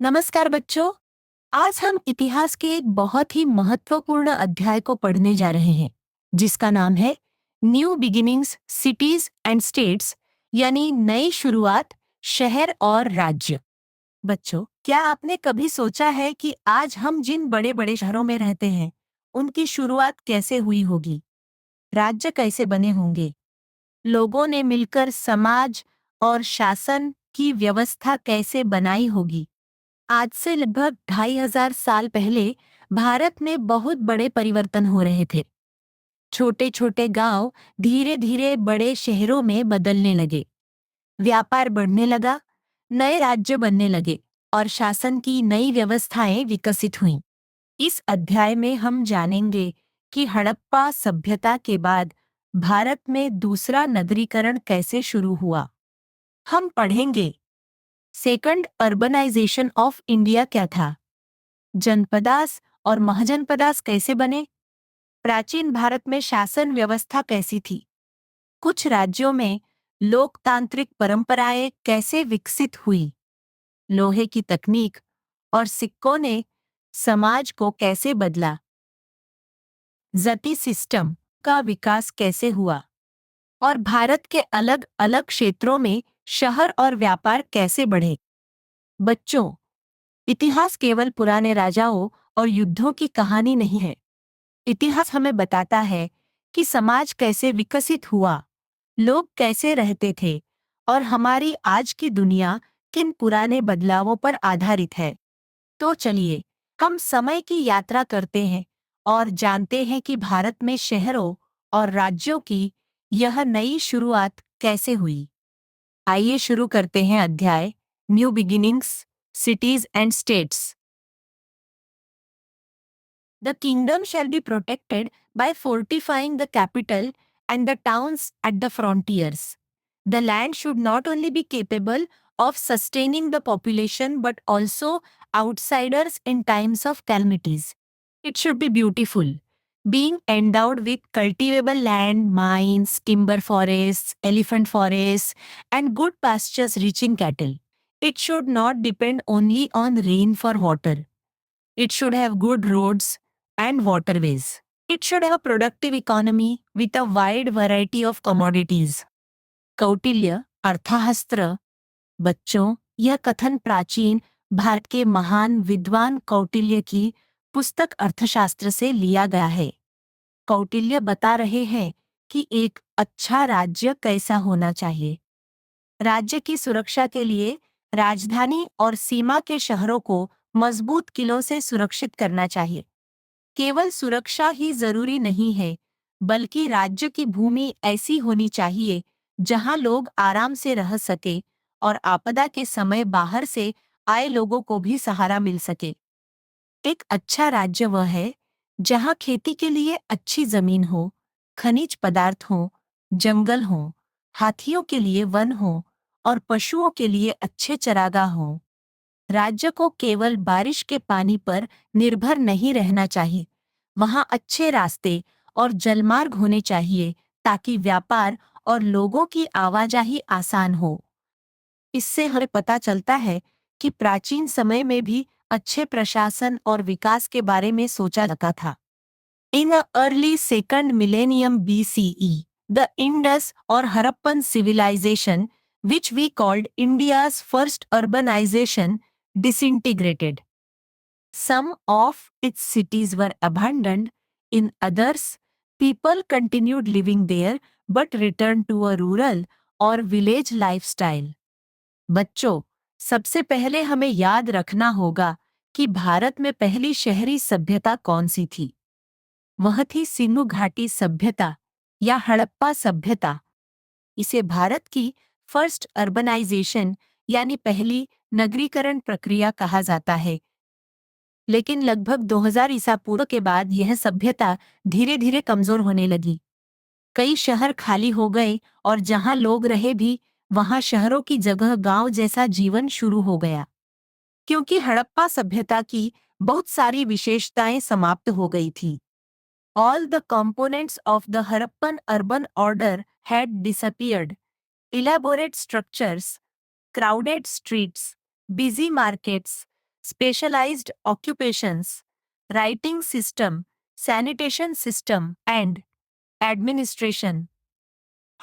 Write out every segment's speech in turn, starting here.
नमस्कार बच्चों। आज हम इतिहास के एक बहुत ही महत्वपूर्ण अध्याय को पढ़ने जा रहे हैं जिसका नाम है new beginnings cities and states, यानी नई शुरुआत, शहर और राज्य। बच्चों, क्या आपने कभी सोचा है कि आज हम जिन बड़े बड़े शहरों में रहते हैं उनकी शुरुआत कैसे हुई होगी? राज्य कैसे बने होंगे? लोगों ने मिलकर समाज और शासन की व्यवस्था कैसे बनाई होगी? आज से लगभग 2500 साल पहले भारत में बहुत बड़े परिवर्तन हो रहे थे। छोटे छोटे गांव धीरे धीरे बड़े शहरों में बदलने लगे। व्यापार बढ़ने लगा, नए राज्य बनने लगे और शासन की नई व्यवस्थाएं विकसित हुईं। इस अध्याय में हम जानेंगे कि हड़प्पा सभ्यता के बाद भारत में दूसरा नगरीकरण कैसे शुरू हुआ। हम पढ़ेंगे सेकंड अर्बनाइजेशन ऑफ इंडिया क्या था, जनपदास और महजनपदास कैसे बने, प्राचीन भारत में शासन व्यवस्था कैसी थी, कुछ राज्यों में लोकतांत्रिक परंपराएं कैसे विकसित हुई, लोहे की तकनीक और सिक्कों ने समाज को कैसे बदला, जती सिस्टम का विकास कैसे हुआ और भारत के अलग अलग क्षेत्रों में शहर और व्यापार कैसे बढ़े। बच्चों, इतिहास केवल पुराने राजाओं और युद्धों की कहानी नहीं है। इतिहास हमें बताता है कि समाज कैसे विकसित हुआ, लोग कैसे रहते थे और हमारी आज की दुनिया किन पुराने बदलावों पर आधारित है। तो चलिए हम समय की यात्रा करते हैं और जानते हैं कि भारत में शहरों और राज्यों की यह नई शुरुआत कैसे हुई। आइए शुरू करते हैं अध्याय new beginnings, cities and states. The kingdom shall be protected by fortifying the capital and the towns at the frontiers. The land should not only be capable of sustaining the population but also outsiders in times of calamities. It should be beautiful, being endowed with cultivable land, mines, timber forests, elephant forests, and good pastures reaching cattle. It should not depend only on rain for water. It should have good roads and waterways. It should have a productive economy with a wide variety of commodities. Kautilya अर्थशास्त्र। बच्चों, यह कथन प्राचीन भारत के महान विद्वान कौटिल्य की पुस्तक अर्थशास्त्र से लिया गया है। कौटिल्य बता रहे हैं कि एक अच्छा राज्य कैसा होना चाहिए। राज्य की सुरक्षा के लिए राजधानी और सीमा के शहरों को मजबूत किलों से सुरक्षित करना चाहिए। केवल सुरक्षा ही जरूरी नहीं है, बल्कि राज्य की भूमि ऐसी होनी चाहिए जहां लोग आराम से रह सके और आपदा के समय बाहर से आए लोगों को भी सहारा मिल सके। एक अच्छा राज्य वह है जहां खेती के लिए अच्छी जमीन हो, खनिज पदार्थ हो, जंगल हो, हाथियों के लिए वन हो और पशुओं के लिए अच्छे चारागाह हो। राज्य को केवल बारिश के पानी पर निर्भर नहीं रहना चाहिए। वहां अच्छे रास्ते और जलमार्ग होने चाहिए ताकि व्यापार और लोगों की आवाजाही आसान हो। इससे हमें पता चलता है कि प्राचीन समय में भी अच्छे प्रशासन और विकास के बारे में सोचा जाता था। In the early second millennium BCE, the Indus or Harappan civilization, which we called India's first urbanization, disintegrated. Some of its cities were abandoned, in others, people continued living there but returned to a rural or village lifestyle. बच्चों, सबसे पहले हमें याद रखना होगा कि भारत में पहली शहरी सभ्यता कौन सी थी। वह थी सिंधु घाटी सभ्यता या हड़प्पा सभ्यता। इसे भारत की फर्स्ट अर्बनाइजेशन यानी पहली नगरीकरण प्रक्रिया कहा जाता है। लेकिन लगभग 2000 ईसा पूर्व के बाद यह सभ्यता धीरे धीरे कमजोर होने लगी। कई शहर खाली हो गए और जहां लोग रहे भी वहां शहरों की जगह गांव जैसा जीवन शुरू हो गया। क्योंकि हड़प्पा सभ्यता की बहुत सारी विशेषताएं समाप्त हो गई थी। All the components of the Harappan urban order had disappeared. Elaborate structures, crowded streets, busy markets, specialized occupations, writing system, sanitation system and administration.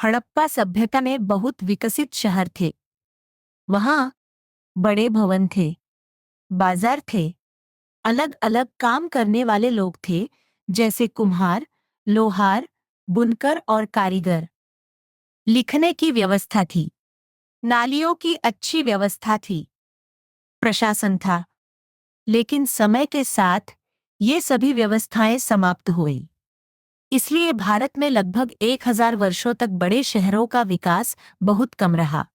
Harappa सभ्यता में बहुत विकसित शहर थे। वहां बड़े भवन थे, बाजार थे, अलग अलग काम करने वाले लोग थे, जैसे कुम्हार, लोहार, बुनकर और कारीगर। लिखने की व्यवस्था थी, नालियों की अच्छी व्यवस्था थी, प्रशासन था। लेकिन समय के साथ ये सभी व्यवस्थाएं समाप्त हुई। इसलिए भारत में लगभग 1000 वर्षों तक बड़े शहरों का विकास बहुत कम रहा।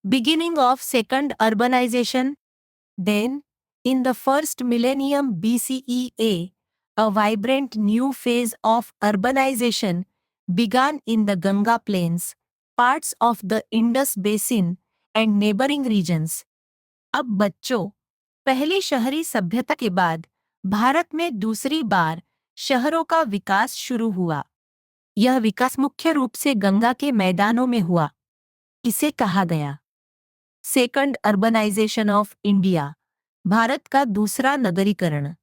Beginning of second urbanization. Then, in the first millennium BCE, a vibrant new phase of urbanization began in the Ganga Plains, parts of the Indus Basin, and neighboring regions. अब बच्चों, पहली शहरी सभ्यता के बाद भारत में दूसरी बार शहरों का विकास शुरू हुआ। यह विकास मुख्य रूप से गंगा के मैदानों में हुआ। इसे कहा गया second urbanisation of India, Bharat का दूसरा नगरीकरण।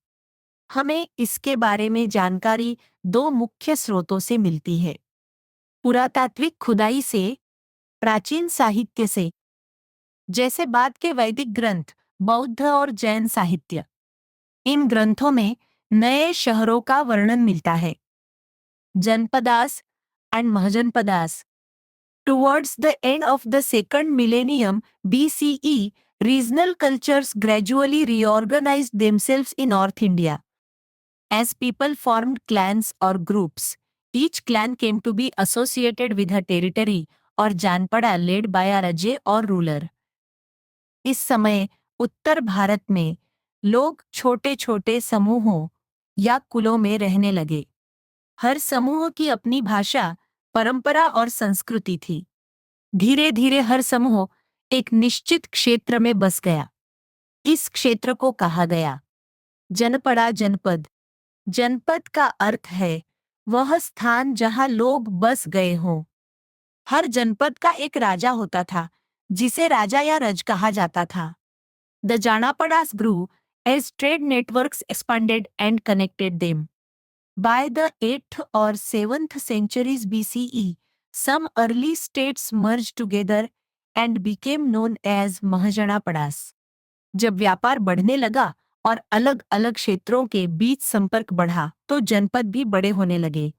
हमें इसके बारे में जानकारी दो मुख्य स्रोतों से मिलती है, पुरातात्विक खुदाई से, प्राचीन साहित्य से, जैसे बाद के वैदिक ग्रंथ, बौद्ध और जैन साहित्य। इन ग्रंथों में नए शहरों का वर्णन मिलता है। Janapadas and महजनपदास। Towards the end of the second millennium BCE, regional cultures gradually reorganized themselves in North India. As people formed clans or groups, each clan came to be associated with a territory or janpada led by a raja or ruler. इस समय उत्तर भारत में लोग छोटे छोटे समूहों या कुलों में रहने लगे। हर समूह की अपनी भाषा, परंपरा और संस्कृति थी। धीरे धीरे हर समूह एक निश्चित क्षेत्र में बस गया। इस क्षेत्र को कहा गया जनपड़ा जनपद। जनपद का अर्थ है वह स्थान जहां लोग बस गए हों। हर जनपद का एक राजा होता था, जिसे राजा या रज कहा जाता था। The janapadas grew as trade networks expanded and connected them. By the 8th or 7th centuries BCE, some early states merged together and became known as Mahajanapadas. जब व्यापार बढ़ने लगा और अलग अलग क्षेत्रों के बीच संपर्क बढ़ा तो जनपद भी बड़े होने लगे।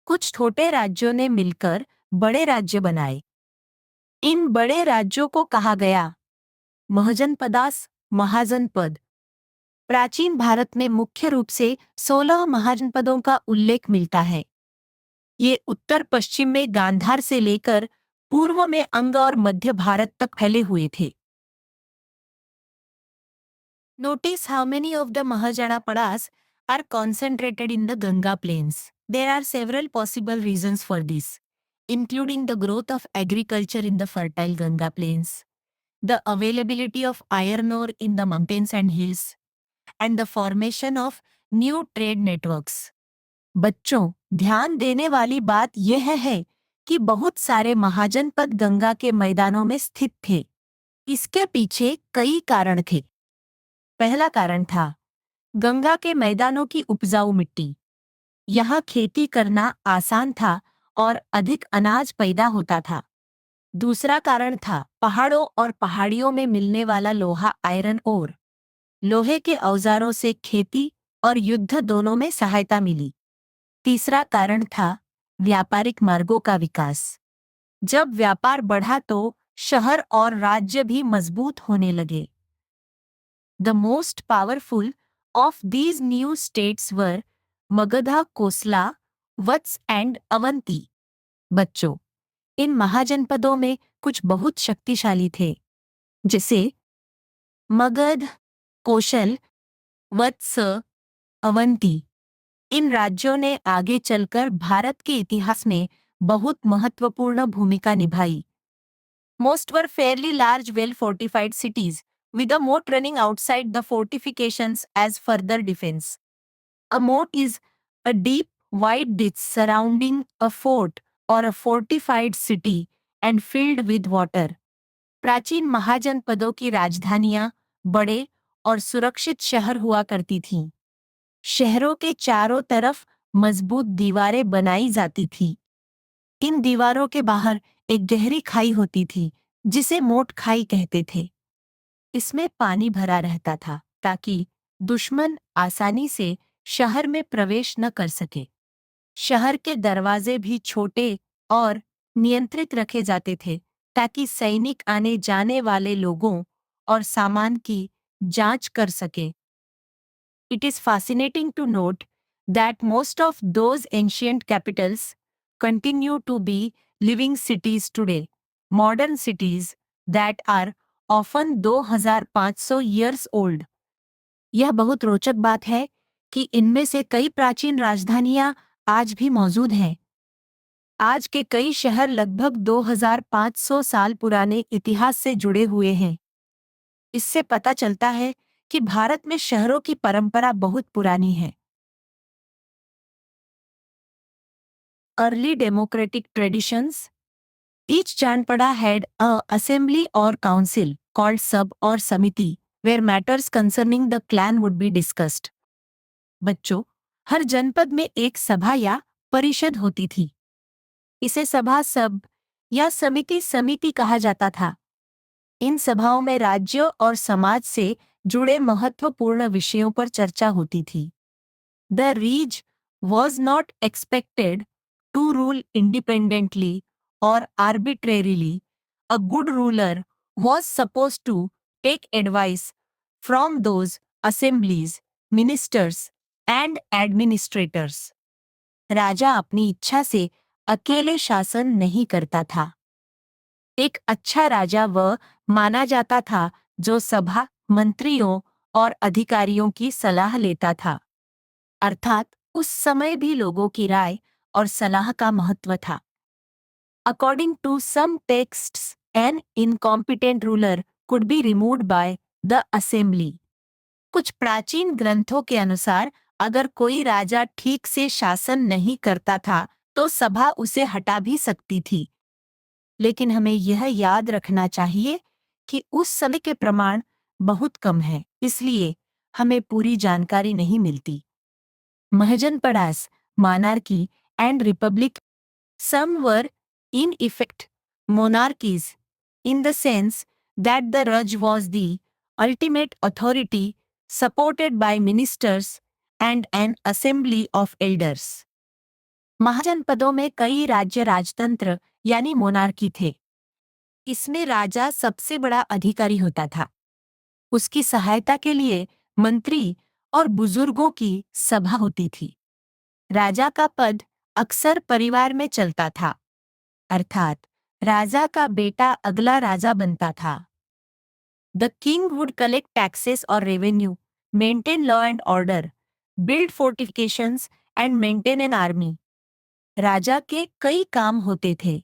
कुछ छोटे राज्यों ने मिलकर बड़े राज्य बनाए। इन बड़े राज्यों को कहा गया महजनपदास, महाजनपद। प्राचीन भारत में मुख्य रूप से 16 महाजनपदों का उल्लेख मिलता है। ये उत्तर पश्चिम में गांधार से लेकर पूर्व में अंग और मध्य भारत तक फैले हुए थे। Notice how many of the Mahajanapadas are concentrated in the Ganga plains. There are several possible reasons for this, including the growth of agriculture in the fertile Ganga plains, the availability of iron ore in the mountains and hills, and the formation of new trade networks. बच्चों, ध्यान देने वाली बात यह है कि बहुत सारे महाजनपद गंगा के मैदानों में स्थित थे। इसके पीछे कई कारण थे। पहला कारण था गंगा के मैदानों की उपजाऊ मिट्टी। यहाँ खेती करना आसान था और अधिक अनाज पैदा होता था। दूसरा कारण था पहाड़ों और पहाड़ियों में मिलने वाला लोहा, आयरन ओर। लोहे के औजारों से खेती और युद्ध दोनों में सहायता मिली। तीसरा कारण था व्यापारिक मार्गों का विकास। जब व्यापार बढ़ा तो शहर और राज्य भी मजबूत होने लगे। The most powerful of these new states were Magadha, Kosala, Vatsa and Avanti. बच्चों, इन महाजनपदों में कुछ बहुत शक्तिशाली थे, जैसे मगध, कौशल, वत्स, अवंती। इन राज्यों ने आगे चलकर भारत के इतिहास में बहुत महत्वपूर्ण भूमिका निभाई। Most were fairly large, well-fortified cities, with a moat running outside the fortifications as further defense. A moat is a deep, wide ditch surrounding a fort or a fortified city and filled with water. प्राचीन महाजनपदों की राजधानियां बड़े और सुरक्षित शहर हुआ करती थीं। शहरों के चारों तरफ मजबूत दीवारें बनाई जाती थीं। इन दीवारों के बाहर एक गहरी खाई होती थी, जिसे मोट खाई कहते थे। इसमें पानी भरा रहता था ताकि दुश्मन आसानी से शहर में प्रवेश न कर सके। शहर के दरवाजे भी छोटे और नियंत्रित रखे जाते थे ताकि सैनिक आने जाने वाले लोगों और सामान की जांच कर सके। It is fascinating to note that most of those ancient capitals continue to be living cities today, modern cities that are often 2500 years old. यह बहुत रोचक बात है कि इनमें से कई प्राचीन राजधानियां आज भी मौजूद हैं। आज के कई शहर लगभग 2500 साल पुराने इतिहास से जुड़े हुए हैं। इससे पता चलता है कि भारत में शहरों की परंपरा बहुत पुरानी है। Early democratic traditions. Each Janpada had a assembly or council called sab or samiti where matters concerning the clan would be discussed. बच्चों, हर जनपद में एक सभा या परिषद होती थी। इसे सभा सब या समिति समिति कहा जाता था। इन सभाओं में राज्य और समाज से जुड़े महत्वपूर्ण विषयों पर चर्चा होती थी। The Raj was not expected to rule independently or arbitrarily. A good ruler was supposed to take advice from those assemblies, ministers, and administrators. राजा अपनी इच्छा से अकेले शासन नहीं करता था। एक अच्छा राजा वह माना जाता था जो सभा, मंत्रियों और अधिकारियों की सलाह लेता था। अर्थात उस समय भी लोगों की राय और सलाह का महत्व था। According to some texts, an incompetent ruler could be removed by the assembly. कुछ प्राचीन ग्रंथों के अनुसार अगर कोई राजा ठीक से शासन नहीं करता था तो सभा उसे हटा भी सकती थी। लेकिन हमें यह याद रखना चाहिए कि उस समय के प्रमाण बहुत कम हैं, इसलिए हमें पूरी जानकारी नहीं मिलती। Mahajanpadas, monarchy, and republic. Some were, in effect, monarchies, in the sense that the Raj was the ultimate authority, supported by ministers and an assembly of elders. महाजनपदों में कई राज्य राजतंत्र यानी मोनार्की थे। इसमें राजा सबसे बड़ा अधिकारी होता था। उसकी सहायता के लिए मंत्री और बुजुर्गों की सभा होती थी। राजा का पद अक्सर परिवार में चलता था, अर्थात राजा का बेटा अगला राजा बनता था। The king would collect taxes और revenue, maintain law and order, build fortifications and maintain an army. राजा के कई काम होते थे।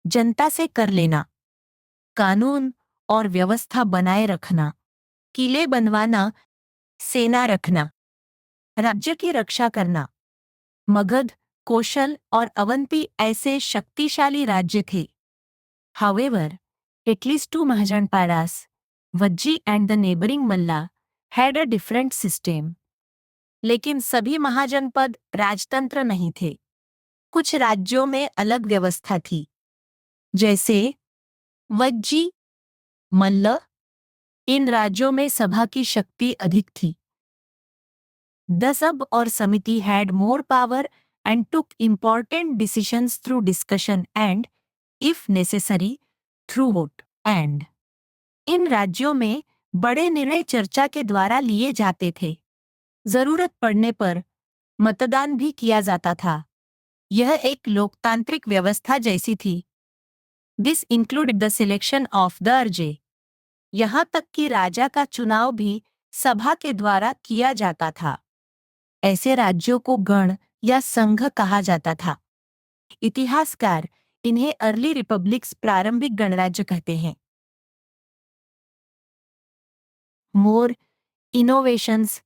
जनता से कर लेना, कानून और व्यवस्था बनाए रखना, किले बनवाना, सेना रखना, राज्य की रक्षा करना। मगध, कौशल और अवंती ऐसे शक्तिशाली राज्य थे। However, at least two Mahajanpadas, Vajji and the neighboring Malla, had a different system. लेकिन सभी महाजनपद राजतंत्र नहीं थे। कुछ राज्यों में अलग व्यवस्था थी, जैसे वज्जी, मल्ल। इन राज्यों में सभा की शक्ति अधिक थी। The sub or samiti had more power and took important decisions through discussion and, if necessary, through vote. And इन राज्यों में बड़े निर्णय चर्चा के द्वारा लिए जाते थे। जरूरत पड़ने पर मतदान भी किया जाता था। यह एक लोकतांत्रिक व्यवस्था जैसी थी। This included the selection of the अर्जे। यहाँ तक कि राजा का चुनाव भी सभा के द्वारा किया जाता था। ऐसे राज्यों को गण या संघ कहा जाता था। इतिहासकार इन्हें अर्ली रिपब्लिक्स प्रारंभिक गणराज्य कहते हैं। मोर innovations.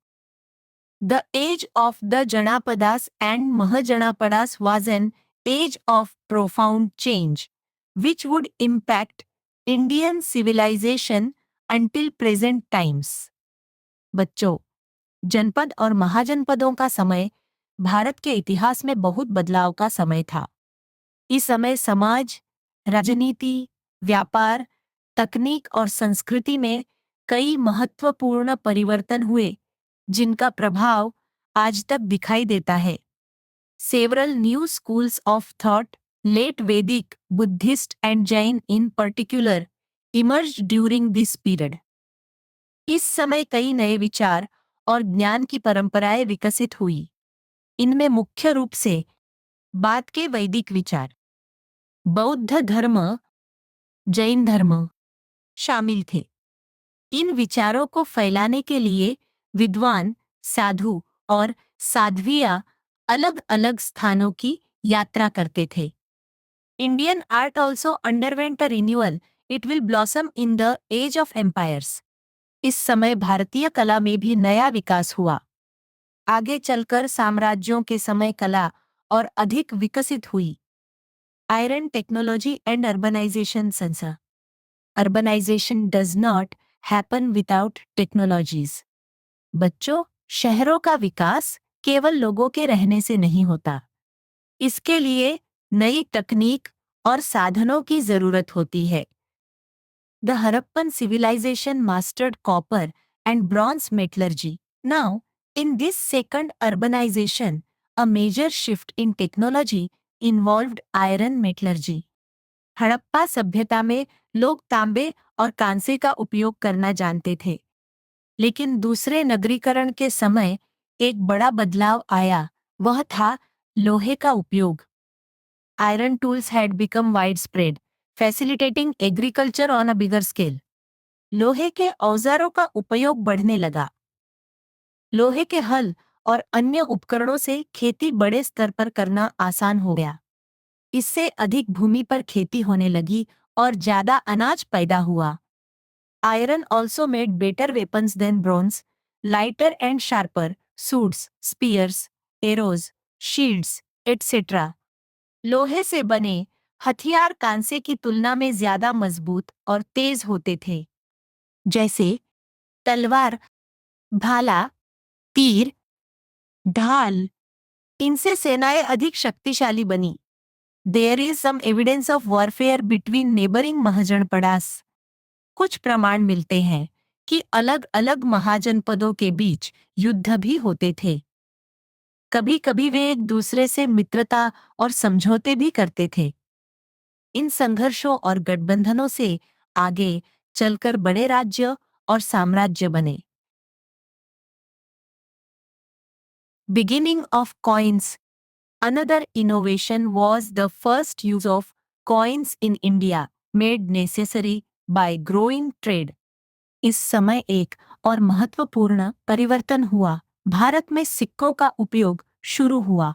The age of the Janapadas and Mahajanapadas was an age of profound change, which would impact Indian civilisation until present times. बच्चों, जनपद और महाजनपदों का समय भारत के इतिहास में बहुत बदलाव का समय था। इस समय समाज, राजनीति, व्यापार, तकनीक और संस्कृति में कई महत्वपूर्ण परिवर्तन हुए, जिनका प्रभाव आज तक दिखाई देता है। Several new schools of thought, late Vedic, Buddhist and Jain in particular, emerged during this period. इस समय कई नए विचार और ज्ञान की परंपराएं विकसित हुई। इनमें मुख्य रूप से बाद के वैदिक विचार, बौद्ध धर्म, जैन धर्म शामिल थे। इन विचारों को फैलाने के लिए विद्वान, साधु और साध्वियां अलग अलग स्थानों की यात्रा करते थे। Indian art also underwent a renewal, it will blossom in the age of empires. इस समय भारतीय कला में भी नया विकास हुआ। आगे चलकर साम्राज्यों के समय कला और अधिक विकसित हुई। आयरन टेक्नोलॉजी एंड अर्बनाइजेशन संसा। Urbanization does not happen without technologies. बच्चों, शहरों का विकास केवल लोगों के रहने से नहीं होता। इसके लिए नई तकनीक और साधनों की जरूरत होती है। The Harappan civilization mastered copper and bronze metallurgy. Now, in this second urbanization, a major shift in technology involved iron metallurgy. Harappa सभ्यता में लोग तांबे और कांसे का उपयोग करना जानते थे, लेकिन दूसरे नगरीकरण के समय एक बड़ा बदलाव आया, वह था लोहे का उपयोग। Iron tools had become widespread, facilitating agriculture on a bigger scale. लोहे के औजारों का उपयोग बढ़ने लगा। लोहे के हल और अन्य उपकरणों से खेती बड़े स्तर पर करना आसान हो गया। इससे अधिक भूमि पर खेती होने लगी और ज्यादा अनाज पैदा हुआ। Iron also made better weapons than bronze, lighter and sharper, swords, spears, arrows, shields, etc. लोहे से बने हथियार कांसे की तुलना में ज्यादा मजबूत और तेज होते थे, जैसे तलवार, भाला, तीर, ढाल। इनसे सेनाएं अधिक शक्तिशाली बनी। There is some evidence of warfare between neighbouring mahajanapadas. कुछ प्रमाण मिलते हैं कि अलग अलग महाजनपदों के बीच युद्ध भी होते थे। कभी कभी वे एक दूसरे से मित्रता और समझौते भी करते थे। इन संघर्षों और गठबंधनों से आगे चलकर बड़े राज्य और साम्राज्य बने। Beginning of coins. Another innovation was the first use of coins in India, made necessary by growing trade. इस समय एक और महत्वपूर्ण परिवर्तन हुआ। भारत में सिक्कों का उपयोग शुरू हुआ।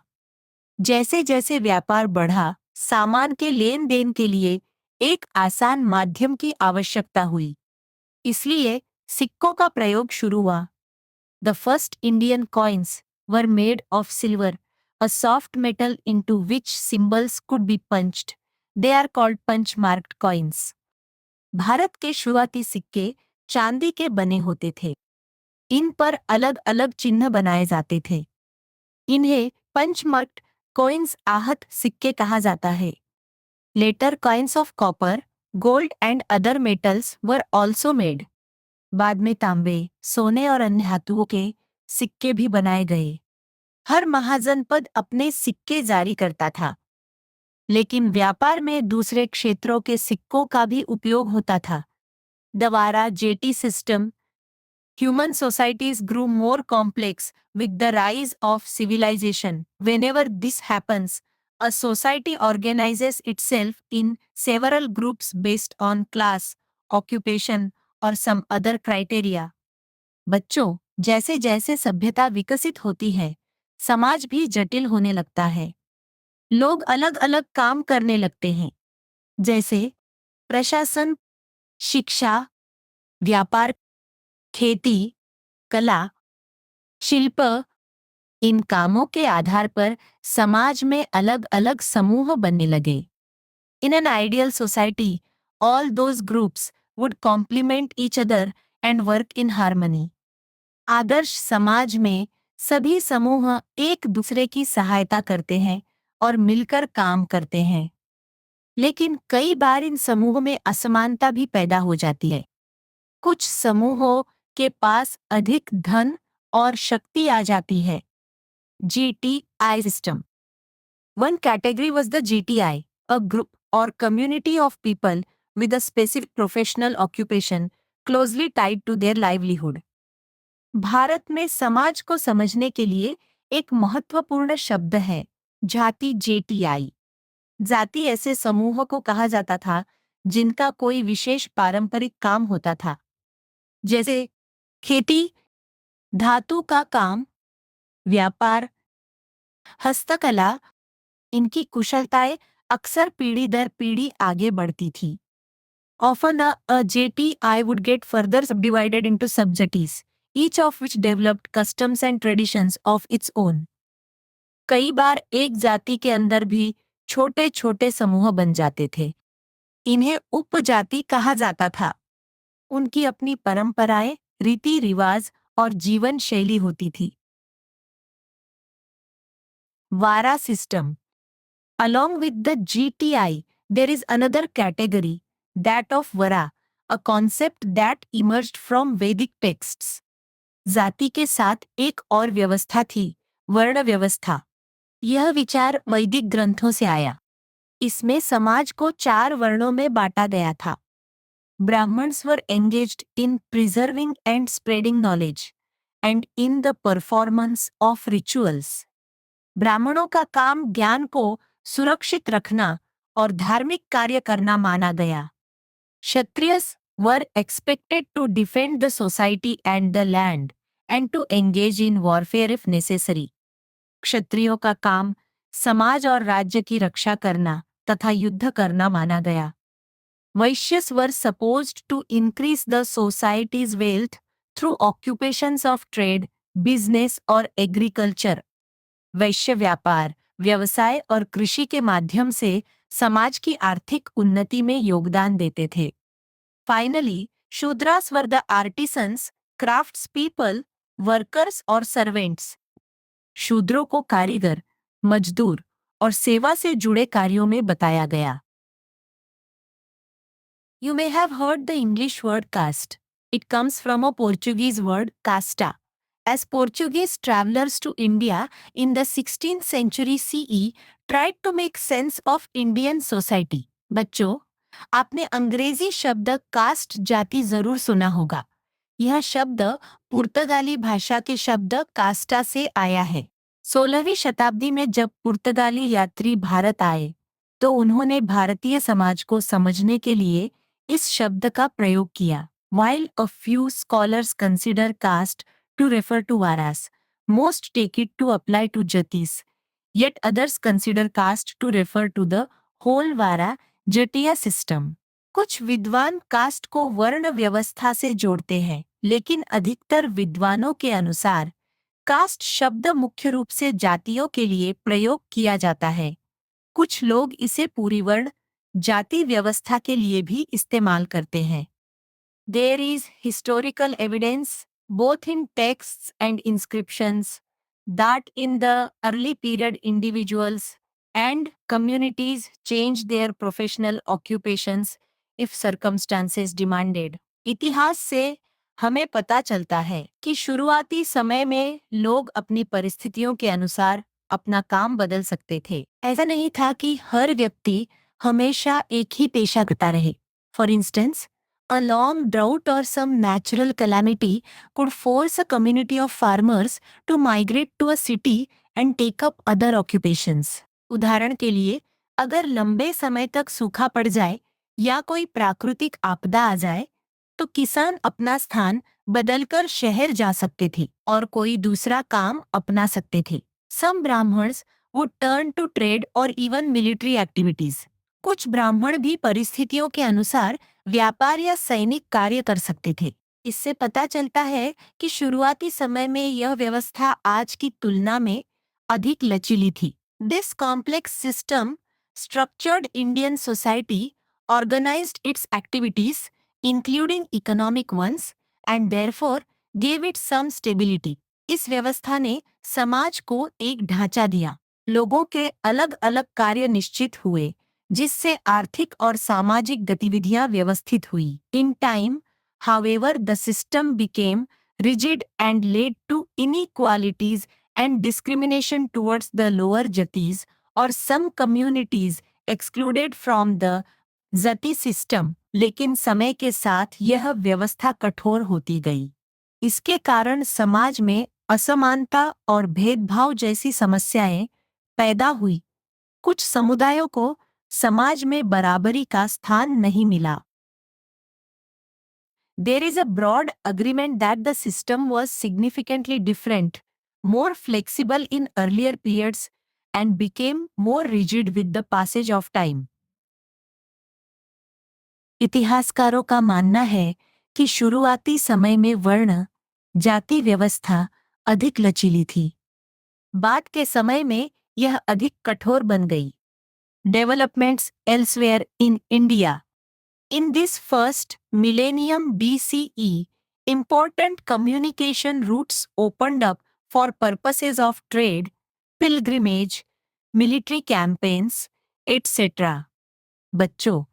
जैसे जैसे व्यापार बढ़ा, सामान के लेन देन के लिए एक आसान माध्यम की आवश्यकता हुई। इसलिए सिक्कों का प्रयोग शुरू हुआ। The first Indian coins were made of silver, a soft metal into which symbols could be punched. They are called punch-marked coins. Bharat के शुरुआती सिक्के चांदी के बने होते थे। इन पर अलग अलग चिन्ह बनाए जाते थे। इन्हें पंच-मार्क्ड coins आहत सिक्के कहा जाता है। Later coins of copper, gold and other metals were also made. बाद में तांबे, सोने और अन्य धातुओं के सिक्के भी बनाए गए। हर महाजनपद अपने सिक्के जारी करता था, लेकिन व्यापार में दूसरे क्षेत्रों के सिक्कों का भी उपयोग होता था। दवारा jetty system. Human societies grew more complex with the rise of civilization. Whenever this happens, a society organizes itself in several groups based on class, occupation और some other criteria. बच्चों, जैसे जैसे सभ्यता विकसित होती है, समाज भी जटिल होने लगता है। लोग अलग अलग काम करने लगते हैं, जैसे प्रशासन, शिक्षा, व्यापार, खेती, कला, शिल्प। इन कामों के आधार पर समाज में अलग अलग समूह बनने लगे। In an ideal society, all those groups would complement each other and work in harmony. आदर्श समाज में सभी समूह एक दूसरे की सहायता करते हैं और मिलकर काम करते हैं। लेकिन कई बार इन समूहों में असमानता भी पैदा हो जाती है। कुछ समूहों के पास अधिक धन और शक्ति आ जाती है। GTI system. One category was the GTI, a group or community of people with a specific professional occupation closely tied to their livelihood. Bharat में समाज को समझने के लिए एक महत्वपूर्ण शब्द है जाति जेटीआई। जाति ऐसे समूहों को कहा जाता था जिनका कोई विशेष पारंपरिक काम होता था, जैसे खेती, धातु का काम, व्यापार, हस्तकला। इनकी कुशलताएं अक्सर पीढ़ी दर पीढ़ी आगे बढ़ती थी। Often a JTI would get further subdivided into subjects, each of which developed customs and traditions of its own. कई बार एक जाति के अंदर भी छोटे छोटे समूह बन जाते थे। इन्हें उपजाति कहा जाता था। उनकी अपनी परंपराएं, रीति रिवाज और जीवन शैली होती थी। वारा system. Along with the GTI, there is another category, that of Vara, a concept that emerged from Vedic texts. जाति के साथ एक और व्यवस्था थी, वर्ण व्यवस्था। यह विचार वैदिक ग्रंथों से आया। इसमें समाज को 4 वर्णों में बांटा गया था। Brahmins were engaged in preserving and spreading knowledge, and in the performance of rituals. ब्राह्मणों का काम ज्ञान को सुरक्षित रखना और धार्मिक कार्य करना माना गया। Kshatriyas were expected to defend the society and the land and to engage in warfare if necessary. क्षत्रियों का काम समाज और राज्य की रक्षा करना तथा युद्ध करना माना गया। Vaishyas were supposed to increase the society's wealth through occupations of trade, business और agriculture. वैश्य व्यापार, व्यवसाय और कृषि के माध्यम से समाज की आर्थिक उन्नति में योगदान देते थे। Finally, Shudras were the artisans, crafts people, workers और सर्वेंट्स। शूद्रों को कारीगर, मजदूर और सेवा से जुड़े कार्यों में बताया गया। You may have heard the English word caste. It comes from a Portuguese word casta. As Portuguese travelers to India in the 16th century CE tried to make sense of Indian society. बच्चों, आपने अंग्रेजी शब्द cast जाति जरूर सुना होगा। यह शब्द पुर्तगाली भाषा के शब्द कास्टा से आया है। 16वीं शताब्दी में जब पुर्तगाली यात्री भारत आए, तो उन्होंने भारतीय समाज को समझने के लिए इस शब्द का प्रयोग किया। While a few scholars consider caste to refer to varas, most take it to apply to jatis. Yet others consider caste to refer to the whole vara jatiya system. कुछ विद्वान कास्ट को वर्ण व्यवस्था से जोड़ते हैं, लेकिन अधिकतर विद्वानों के अनुसार कास्ट शब्द मुख्य रूप से जातियों के लिए प्रयोग किया जाता है। कुछ लोग इसे पूरी वर्ण जाति व्यवस्था के लिए भी इस्तेमाल करते हैं। There is historical evidence, both in texts and inscriptions, that in the early period individuals and communities changed their professional occupations if circumstances demanded. इतिहास से हमें पता चलता है कि शुरुआती समय में लोग अपनी परिस्थितियों के अनुसार अपना काम बदल सकते थे। ऐसा नहीं था कि हर व्यक्ति हमेशा एक ही पेशा करता रहे। For instance, a long drought or some natural calamity could force a community of farmers to migrate to a city and take up other occupations. उदाहरण के लिए, अगर लंबे समय तक सूखा पड़ जाए या कोई प्राकृतिक आपदा आ जाए, तो किसान अपना स्थान बदलकर शहर जा सकते थे और कोई दूसरा काम अपना सकते थे। Some Brahmins would turn to trade or even military activities. कुछ ब्राह्मण भी परिस्थितियों के अनुसार व्यापार या सैनिक कार्य कर सकते थे। इससे पता चलता है कि शुरुआती समय में यह व्यवस्था आज की तुलना में अधिक लचीली थी। This complex system structured Indian society organized its activities, including economic ones, and therefore gave it some stability. इस व्यवस्था ने समाज को एक ढांचा दिया। लोगों के अलग अलग कार्य निश्चित हुए, जिससे आर्थिक और सामाजिक गतिविधियां व्यवस्थित हुई। In time, however, the system became rigid and led to inequalities and discrimination towards the lower jatis or some communities excluded from the जति सिस्टम। लेकिन समय के साथ यह व्यवस्था कठोर होती गई। इसके कारण समाज में असमानता और भेदभाव जैसी समस्याएं पैदा हुई। कुछ समुदायों को समाज में बराबरी का स्थान नहीं मिला। There is a broad agreement that the system was significantly different, more flexible in earlier periods, and became more rigid with the passage of time. इतिहासकारों का मानना है कि शुरुआती समय में वर्ण जाति व्यवस्था अधिक लचीली थी। बाद के समय में यह अधिक कठोर बन गई। Developments elsewhere in India. In this first millennium BCE, important communication routes opened up for purposes of trade, pilgrimage, military campaigns, etc. बच्चों,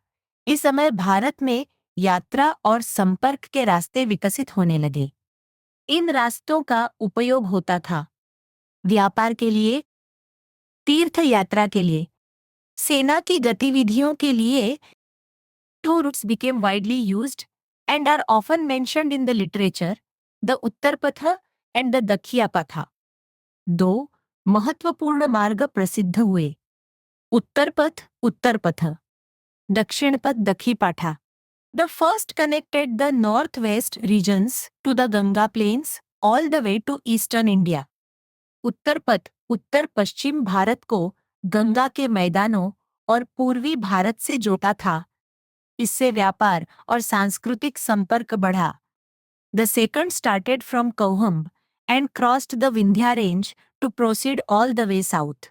इस समय भारत में यात्रा और संपर्क के रास्ते विकसित होने लगे। इन रास्तों का उपयोग होता था व्यापार के लिए, तीर्थ यात्रा के लिए, सेना की गतिविधियों के लिए। Two routes became widely used and are often mentioned in the literature, the Uttarpatha and the Dakhyapatha. दो महत्वपूर्ण मार्ग प्रसिद्ध हुए, उत्तरपथ उत्तरपथ, दक्षिण पथ दखीपाठा. The first connected the northwest regions to the Ganga plains all the way to eastern India. उत्तरपथ उत्तर पश्चिम भारत को गंगा के मैदानों और पूर्वी भारत से जोड़ता था। इससे व्यापार और सांस्कृतिक संपर्क बढ़ा। The second started from Kauham and crossed the Vindhya range to proceed all the way south.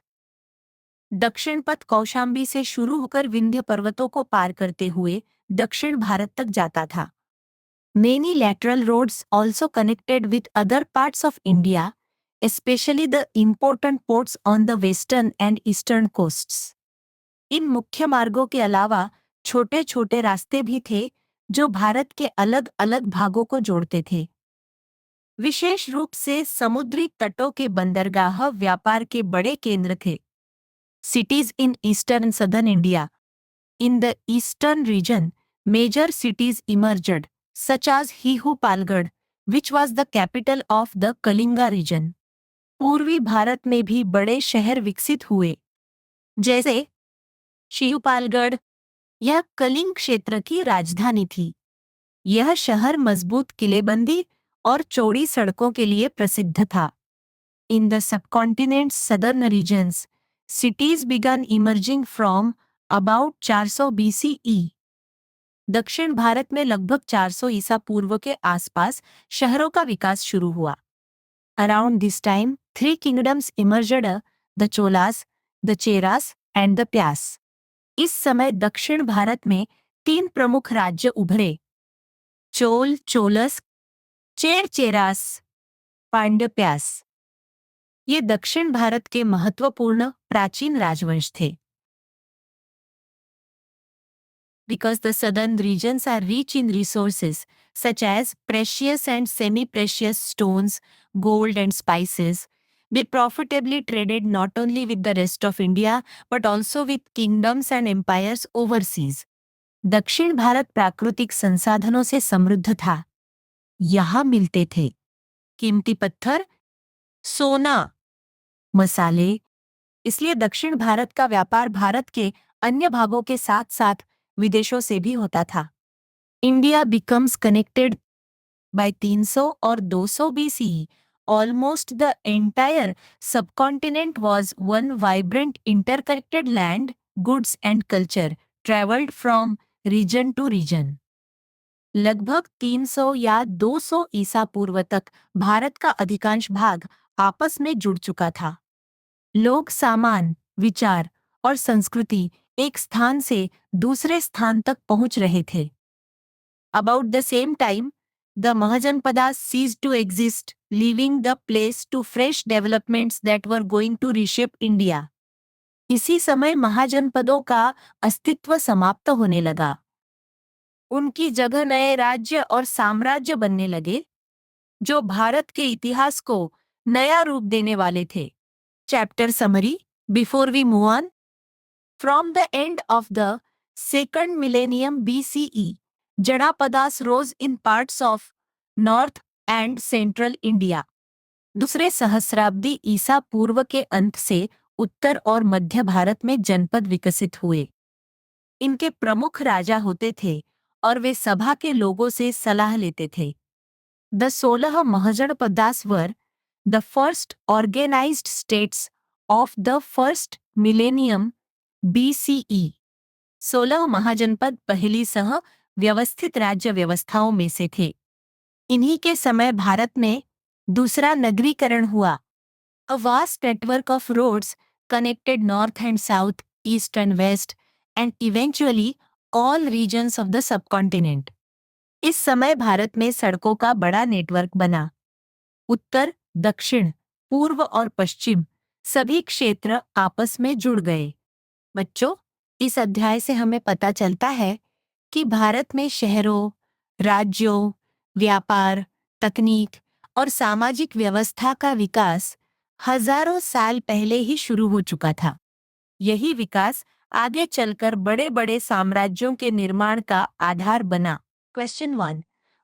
दक्षिण पथ कौशाम्बी से शुरू होकर विंध्य पर्वतों को पार करते हुए दक्षिण भारत तक जाता था। Many lateral roads also connected with other parts of India, especially the important ports on the western and eastern coasts. इन मुख्य मार्गों के अलावा छोटे छोटे रास्ते भी थे जो भारत के अलग अलग भागों को जोड़ते थे। विशेष रूप से समुद्री तटों के बंदरगाह व्यापार के बड़े केंद्र थे। Cities in eastern southern India. In the eastern region, major cities emerged, such as Hihupalgarh, which was the capital of the Kalinga region. पूर्वी भारत में भी बड़े शहर विकसित हुए, जैसे शिहुपालगढ़। यह कलिंग क्षेत्र की राजधानी थी। यह शहर मजबूत किलेबंदी और चौड़ी सड़कों के लिए प्रसिद्ध था। In the subcontinent's southern regions, cities began emerging from about 400 BCE. दक्षिण भारत में लगभग 400 ईसा पूर्व के आसपास शहरों का विकास शुरू हुआ। Around this time, three kingdoms emerged: the Cholas, the Cheras, and the Pyas. इस समय दक्षिण भारत में 3 प्रमुख राज्य उभरे: चोल चोलस, चेर चेरास, पांड्य प्यास। ये दक्षिण भारत के महत्वपूर्ण प्राचीन राजवंश थे। Because the southern regions are rich in resources such as precious and semi-precious stones, gold and spices, they profitably traded not only with the rest of India but also with kingdoms and empires overseas. दक्षिण भारत प्राकृतिक संसाधनों से समृद्ध था। यहाँ मिलते थे कीमती पत्थर, सोना, मसाले। इसलिए दक्षिण भारत का व्यापार भारत के अन्य भागों के साथ साथ विदेशों से भी होता था। इंडिया बिकम्स कनेक्टेड बाय 300 और 200 BCE. Almost the entire subcontinent was one vibrant interconnected land, goods and culture traveled from region to region. लगभग 300 या 200 ईसा पूर्व तक भारत का अधिकांश भाग आपस में जुड़ चुका था। लोग, सामान, विचार और संस्कृति एक स्थान से दूसरे स्थान तक पहुंच रहे थे। About the same time, the Mahajanpadas ceased to exist, leaving the place to fresh developments that were going to reshape India. इसी समय महाजनपदों का अस्तित्व समाप्त होने लगा। उनकी जगह नए राज्य और साम्राज्य बनने लगे, जो भारत के इतिहास को नया रूप देने वाले थे। Chapter summary before we move on. From the end of the second millennium BCE, Janapadas rose in parts of North and Central India. दूसरे सहस्राब्दी ईसा पूर्व के अंत से उत्तर और मध्य भारत में जनपद विकसित हुए। इनके प्रमुख राजा होते थे और वे सभा के लोगों से सलाह लेते थे। The 16 Mahajanapadas were the first organized states of the first millennium BCE. 16 महाजनपद पहली सह व्यवस्थित राज्य व्यवस्थाओं में से थे। इन्हीं के समय भारत में दूसरा नगरीकरण हुआ। A vast network of roads connected north and south, east and west, and eventually all regions of the subcontinent. इस समय भारत में सड़कों का बड़ा नेटवर्क बना। उत्तर, दक्षिण, पूर्व और पश्चिम सभी क्षेत्र आपस में जुड़ गए। बच्चों, इस अध्याय से हमें पता चलता है कि भारत में शहरों, राज्यों, व्यापार, तकनीक और सामाजिक व्यवस्था का विकास हजारों साल पहले ही शुरू हो चुका था। यही विकास आगे चलकर बड़े बड़े साम्राज्यों के निर्माण का आधार बना। Question 1.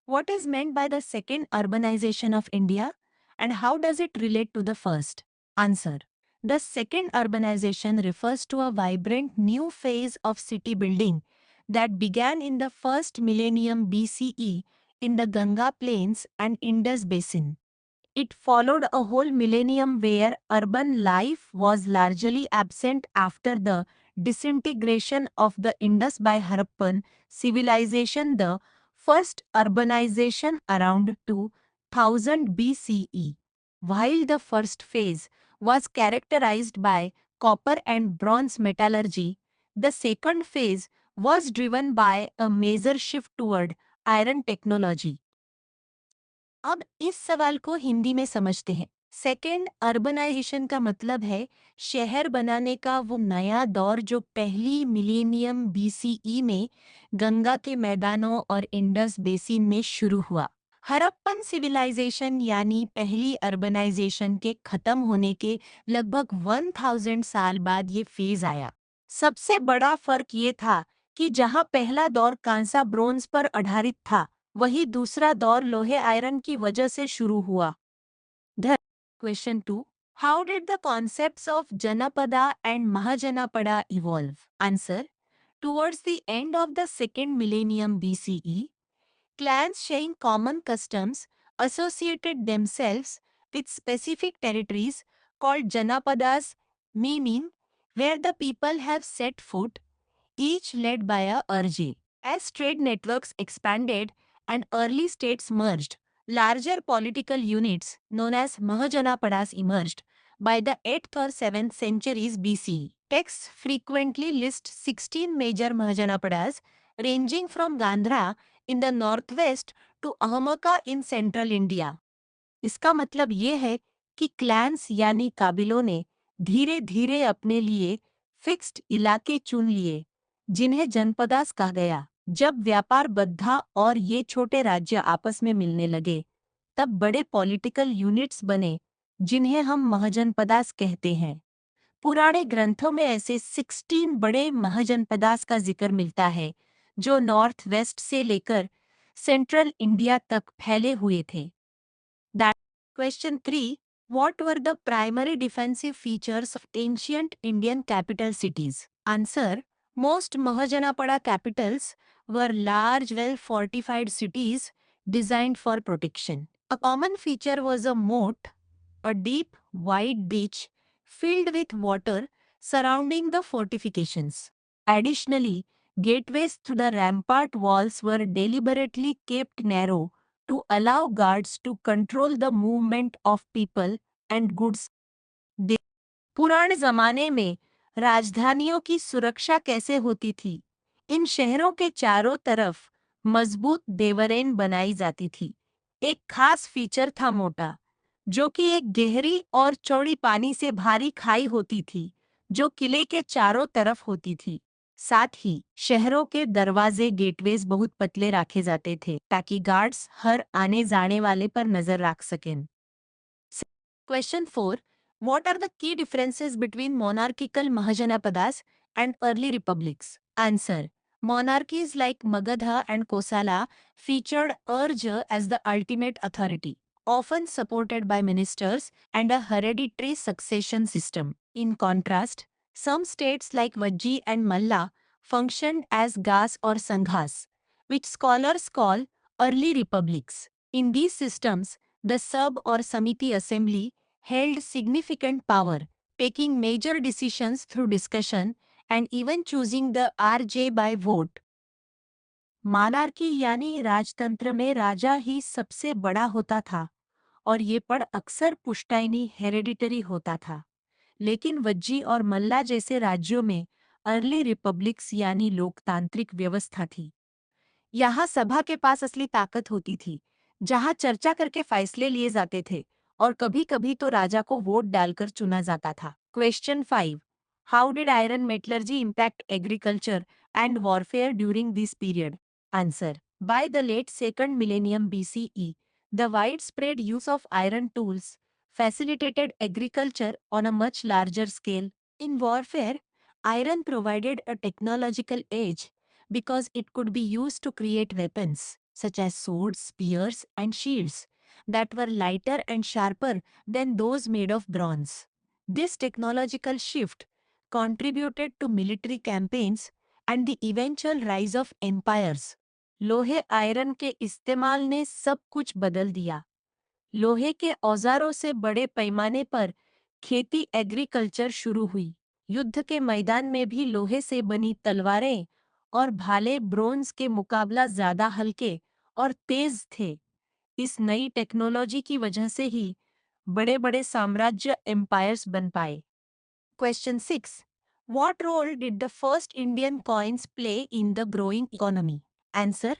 What is meant by the second urbanization of India and how does it relate to the first? Answer. The second urbanization refers to a vibrant new phase of city building that began in the first millennium BCE in the Ganga Plains and Indus Basin. It followed a whole millennium where urban life was largely absent after the disintegration of the Indus by Harappan civilization, the first urbanization around 2000 BCE. While the first phase was characterized by copper and bronze metallurgy, the second phase was driven by a major shift toward iron technology. अब इस सवाल को हिंदी में समझते हैं। Second urbanisation का मतलब है शहर बनाने का वो नया दौर जो पहली मिलेनियम बीसीई में गंगा के मैदानों और इंडस बेसिन में शुरू हुआ। हड़प्पन सिविलाइजेशन यानी पहली अर्बनाइजेशन के खत्म होने के लगभग 1000 साल बाद ये फेज आया। सबसे बड़ा फर्क ये था कि जहां पहला दौर कांसा ब्रोंज पर आधारित था, वही दूसरा दौर लोहे आयरन की वजह से शुरू हुआ। Question 2. How did the concepts of janapada and mahajanapada evolve? Answer. Towards the end of the second millennium BCE, clans sharing common customs associated themselves with specific territories called janapadas, meaning where the people have set foot, each led by a urge. As trade networks expanded and early states merged, larger political units known as Mahajanapadas emerged. By the 8th or 7th centuries BC, texts frequently list 16 major Mahajanapadas ranging from Gandhra in the northwest to Ahmaka in central India. इसका मतलब ये है कि clans यानी काबिलों ने धीरे धीरे अपने लिए फिक्स्ड इलाके चुन लिए, जिन्हें जनपदास कहा गया। जब व्यापार बढ़ा और ये छोटे राज्य आपस में मिलने लगे, तब बड़े पॉलिटिकल यूनिट्स बने, जिन्हें हम महाजनपदास कहते हैं। पुराने ग्रंथों में ऐसे 16 बड़े महाजनपदास का जिक्र मिलता है, जो नॉर्थ वेस्ट से लेकर सेंट्रल इंडिया तक फैले हुए थे। Question 3. What were the primary defensive features of ancient Indian capital cities? Answer. Most Mahajanapada capitals were large, well-fortified cities designed for protection. A common feature was a moat, a deep, wide beach filled with water surrounding the fortifications. Additionally, gateways to the rampart walls were deliberately kept narrow to allow guards to control the movement of people and goods. पुराने जमाने में राजधानियों की सुरक्षा कैसे होती थी? इन शहरों के चारों तरफ मजबूत देवरेन बनाई जाती थी। एक खास फीचर था मोटा, जो कि एक गहरी और चौड़ी पानी से भारी खाई होती थी, जो किले के चारों तरफ होती थी। साथ ही शहरों के दरवाजे गेटवेज बहुत पतले रखे जाते थे ताकि गार्ड्स हर आने जाने वाले पर नजर रख सकें। Question 4. What are the key differences between monarchical Mahajanapadas and early republics? Answer. Monarchies like Magadha and Kosala featured Urja as the ultimate authority, often supported by ministers and a hereditary succession system. In contrast, some states like Vajji and Malla functioned as Gas or Sanghas, which scholars call early republics. In these systems, the sub or Samiti assembly held significant power, taking major decisions through discussion and even choosing the RJ by vote. मानार्की यानी राजतंत्र में राजा ही सबसे बड़ा होता था और ये पद अक्सर पुश्तैनी हेरेडिटरी होता था। लेकिन वज्जी और मल्ला जैसे राज्यों में अर्ली रिपब्लिक्स यानी लोकतांत्रिक व्यवस्था थी। यहाँ सभा के पास असली ताकत होती थी, जहाँ चर्चा करके फैसले लिए जाते थे और कभी-कभी तो राजा को वोट डालकर चुना जाता था। Question 5. How did iron metallurgy impact agriculture and warfare during this period? Answer. By the late second millennium BCE, the widespread use of iron tools facilitated agriculture on a much larger scale. In warfare, iron provided a technological edge because it could be used to create weapons such as swords, spears, and shields that were lighter and sharper than those made of bronze. This technological shift contributed to military campaigns and the eventual rise of empires. लोहे iron के इस्तेमाल ने सब कुछ बदल दिया। लोहे के औजारों से बड़े पैमाने पर खेती एग्रीकल्चर शुरू हुई। युद्ध के मैदान में भी लोहे से बनी तलवारें और भाले ब्रोंज के मुकाबला ज्यादा हल्के और तेज थे। इस नई टेक्नोलॉजी की वजह से ही बड़े बड़े साम्राज्य एम्पायर्स बन पाए। Question 6. What role did the first Indian coins play in the growing economy? Answer.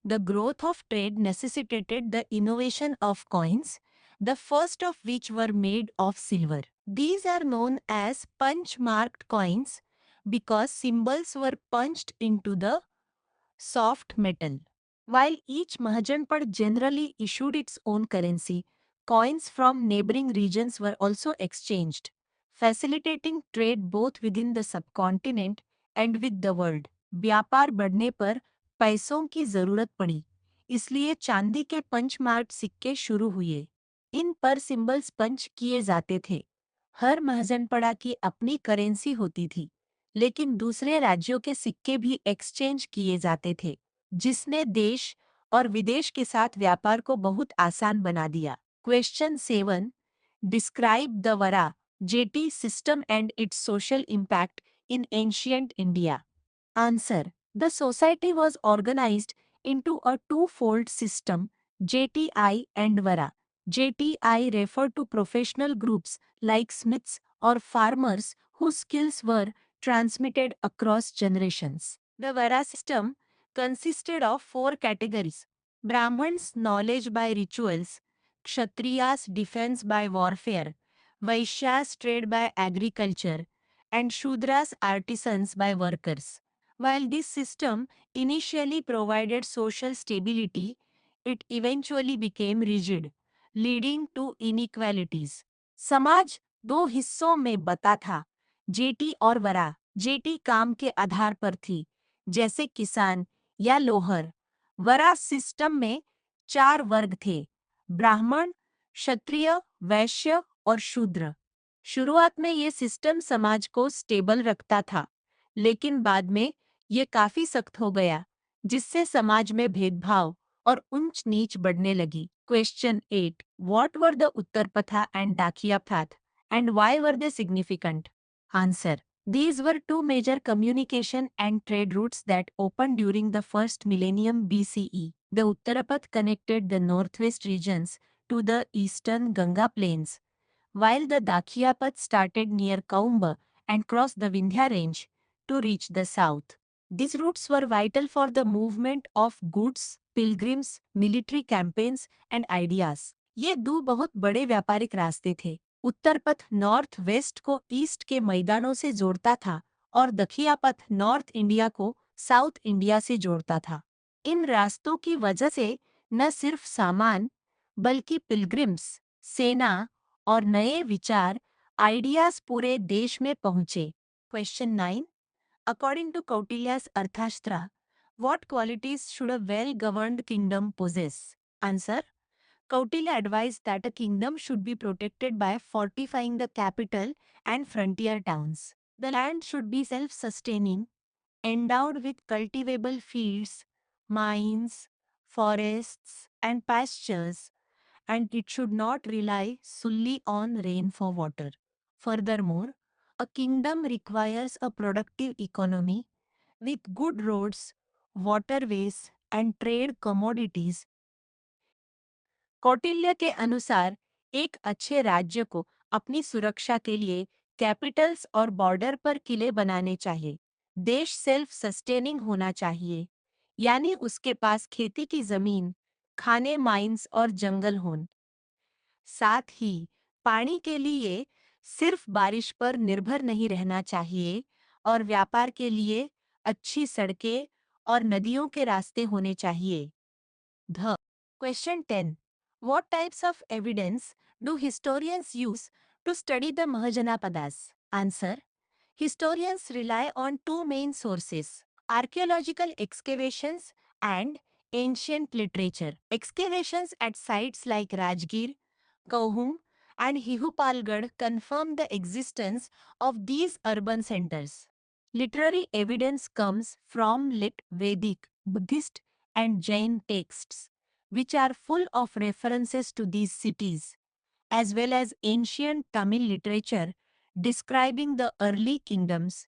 The growth of trade necessitated the innovation of coins, the first of which were made of silver. These are known as punch-marked coins because symbols were punched into the soft metal. While each Mahajanpad generally issued its own currency, coins from neighboring regions were also exchanged, facilitating trade both within the subcontinent and with the world. व्यापार बढ़ने पर पैसों की जरूरत पड़ी, इसलिए चांदी के पंचमार्क सिक्के शुरू हुए। इन पर सिंबल्स पंच किए जाते थे। हर महाजनपड़ा की अपनी करेंसी होती थी, लेकिन दूसरे राज्यों के सिक्के भी एक्सचेंज किए जाते थे, जिसने देश और विदेश के साथ व्यापार को बहुत आसान बना दिया। क्वेश्चन 7. डिस्क्राइब द वरा jetty system and it's social impact in ancient India. Answer. The society was organized into a two-fold system, JTI and Vara. JTI referred to professional groups like smiths or farmers whose skills were transmitted across generations. The Vara system consisted of four categories: Brahmins' knowledge by rituals, Kshatriyas' defense by warfare, Vaishyas' trade by agriculture, and Shudras' artisans by workers. While this system initially provided social stability, it eventually became rigid, leading to inequalities. समाज दो हिस्सों में बटा था, jetty और वरा। Jetty काम के आधार पर थी, जैसे किसान या लोहर। वरा सिस्टम में चार वर्ग थे: ब्राह्मण, क्षत्रिय, वैश्य और शूद्र। शुरुआत में ये सिस्टम समाज को स्टेबल रखता था, लेकिन बाद में ये काफी सख्त हो गया, जिससे समाज में भेदभाव और ऊंच नीच बढ़ने लगी। Question 8. What were the Uttarpatha and Dakiya path and why were they significant? Answer. These were two major communication and trade routes that opened during the first millennium BCE. The Uttarapath connected the northwest regions to the eastern Ganga plains, while the Dakiya path started near Kaumba and cross the Vindhya range to reach the south. These routes were vital for the movement of goods, pilgrims, military campaigns and ideas. ये दो बहुत बड़े व्यापारिक रास्ते थे। उत्तर पथ north west को east के मैदानों से जोड़ता था और दक्षिणा पथ नॉर्थ इंडिया को साउथ इंडिया से जोड़ता था। इन रास्तों की वजह से न सिर्फ सामान बल्कि पिलग्रिम्स, सेना और नए विचार आइडियाज पूरे देश में पहुंचे। क्वेश्चन 9, अकॉर्डिंग टू कौटिल्या's अर्थशास्त्र, what qualities should a well-governed kingdom possess? Answer: Kautilya advised that a kingdom should be protected by fortifying the capital and frontier towns. The land should be self-sustaining, endowed with cultivable fields, mines, forests, and pastures, and it should not rely solely on rain for water. Furthermore, a kingdom requires a productive economy with good roads, waterways, and trade commodities. Kautilya के अनुसार एक अच्छे राज्य को अपनी सुरक्षा के लिए कैपिटल्स और बॉर्डर पर किले बनाने चाहिए। देश सेल्फ सस्टेनिंग होना चाहिए, यानी उसके पास खेती की जमीन, खाने माइंस और जंगल हों। साथ ही पानी के लिए सिर्फ बारिश पर निर्भर नहीं रहना चाहिए और व्यापार के लिए अच्छी सड़कें और नदियों के रास्ते होने चाहिए। The Question 10. What types of evidence do historians use to study the Mahajanapadas? Answer: Historians rely on two main sources: archaeological excavations and ancient literature. Excavations at sites like Rajgir, Kauhum, and Hihupalgarh confirm the existence of these urban centers. Literary evidence comes from lit Vedic, Buddhist, and Jain texts, which are full of references to these cities, as well as ancient Tamil literature describing the early kingdoms